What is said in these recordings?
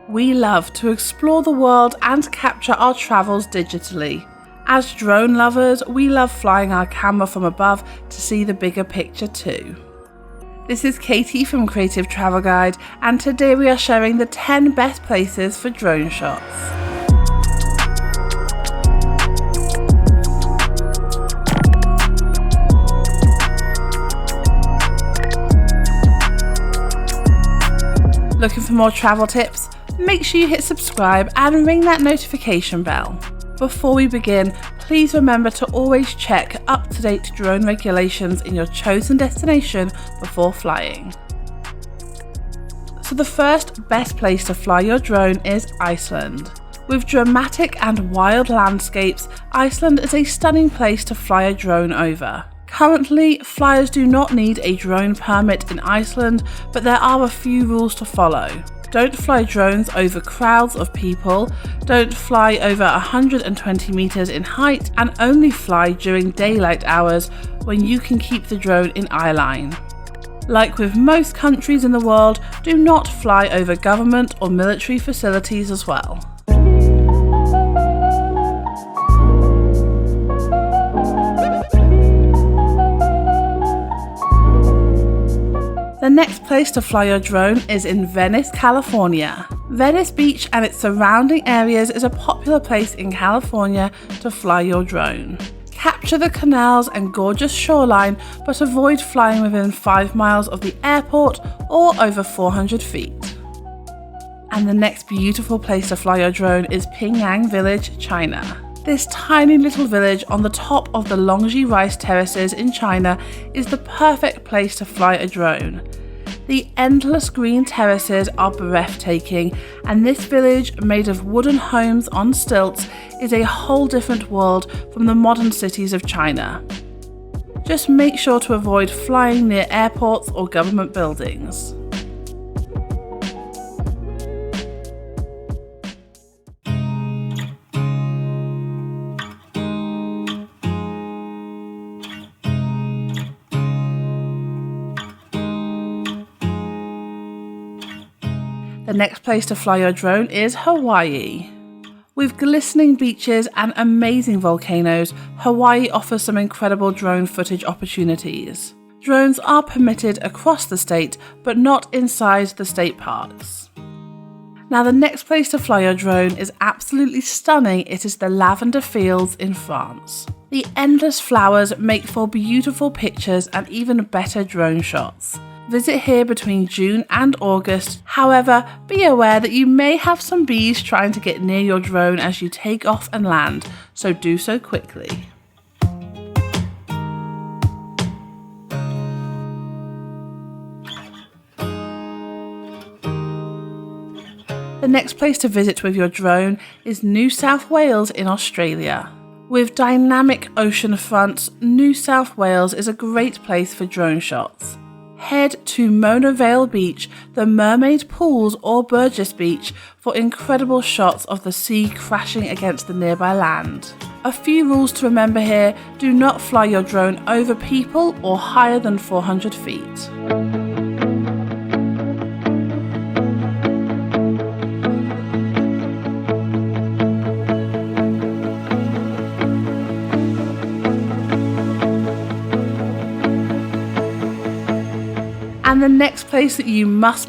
We love to explore the world and capture our travels digitally. As drone lovers, we love flying our camera from above to see the bigger picture too. This is Katie from Creative Travel Guide, and today we are sharing the 10 best places for drone shots. Looking for more travel tips? Make sure you hit subscribe and ring that notification bell. Before we begin, please remember to always check up-to-date drone regulations in your chosen destination before flying. So the first best place to fly your drone is Iceland. With dramatic and wild landscapes, Iceland is a stunning place to fly a drone over. Currently, flyers do not need a drone permit in Iceland, but there are a few rules to follow. Don't fly drones over crowds of people, don't fly over 120 meters in height, and only fly during daylight hours when you can keep the drone in eye line. Like with most countries in the world, do not fly over government or military facilities as well. The next place to fly your drone is in Venice, California. Venice Beach and its surrounding areas is a popular place in California to fly your drone. Capture the canals and gorgeous shoreline, but avoid flying within 5 miles of the airport or over 400 feet. And the next beautiful place to fly your drone is Pingyang Village, China. This tiny little village on the top of the Longji rice terraces in China is the perfect place to fly a drone. The endless green terraces are breathtaking, and this village, made of wooden homes on stilts, is a whole different world from the modern cities of China. Just make sure to avoid flying near airports or government buildings. The next place to fly your drone is Hawaii. With glistening beaches and amazing volcanoes, Hawaii offers some incredible drone footage opportunities. Drones are permitted across the state, but not inside the state parks. Now the next place to fly your drone is absolutely stunning. It is the Lavender Fields in France. The endless flowers make for beautiful pictures and even better drone shots. Visit here between June and August. However, be aware that you may have some bees trying to get near your drone as you take off and land, so do so quickly. The next place to visit with your drone is New South Wales in Australia. With dynamic ocean fronts, New South Wales is a great place for drone shots. Head to Mona Vale Beach, the Mermaid Pools or Burgess Beach for incredible shots of the sea crashing against the nearby land. A few rules to remember here: do not fly your drone over people or higher than 400 feet. And the next place that you must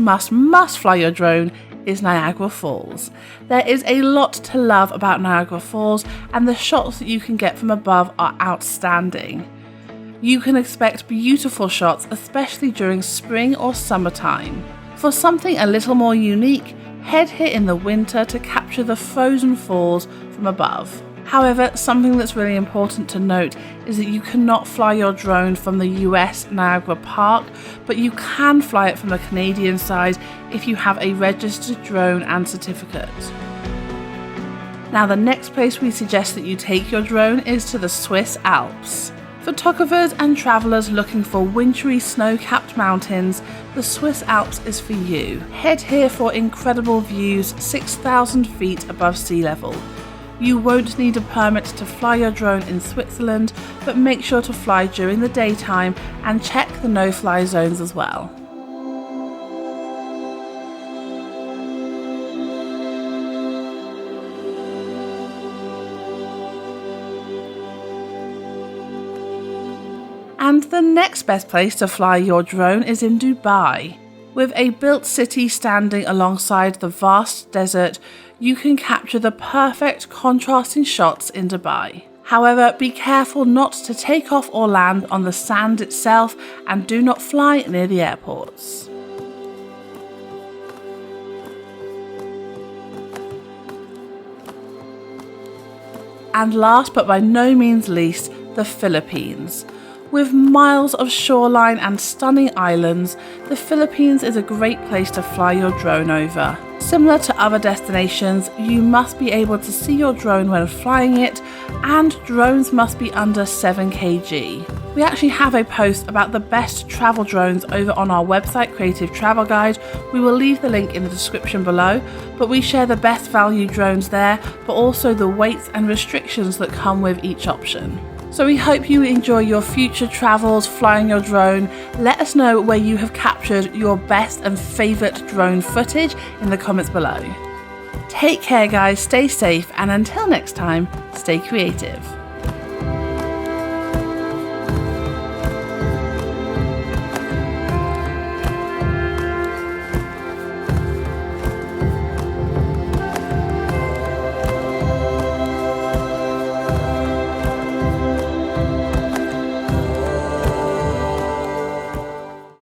fly your drone is Niagara Falls. There is a lot to love about Niagara Falls, and the shots that you can get from above are outstanding. You can expect beautiful shots, especially during spring or summertime. For something a little more unique, head here in the winter to capture the frozen falls from above. However, something that's really important to note is that you cannot fly your drone from the US Niagara Park, but you can fly it from the Canadian side if you have a registered drone and certificate. Now the next place we suggest that you take your drone is to the Swiss Alps. Photographers and travellers looking for wintry snow-capped mountains, the Swiss Alps is for you. Head here for incredible views 6,000 feet above sea level. You won't need a permit to fly your drone in Switzerland, but make sure to fly during the daytime and check the no-fly zones as well. And the next best place to fly your drone is in Dubai. With a built city standing alongside the vast desert, you can capture the perfect contrasting shots in Dubai. However, be careful not to take off or land on the sand itself, and do not fly near the airports. And last but by no means least, the Philippines. With miles of shoreline and stunning islands, the Philippines is a great place to fly your drone over. Similar to other destinations, you must be able to see your drone when flying it, and drones must be under 7 kg. We actually have a post about the best travel drones over on our website, Creative Travel Guide. We will leave the link in the description below, but we share the best value drones there, but also the weights and restrictions that come with each option. So we hope you enjoy your future travels flying your drone. Let us know where you have captured your best and favourite drone footage in the comments below. Take care guys, stay safe, and until next time, stay creative.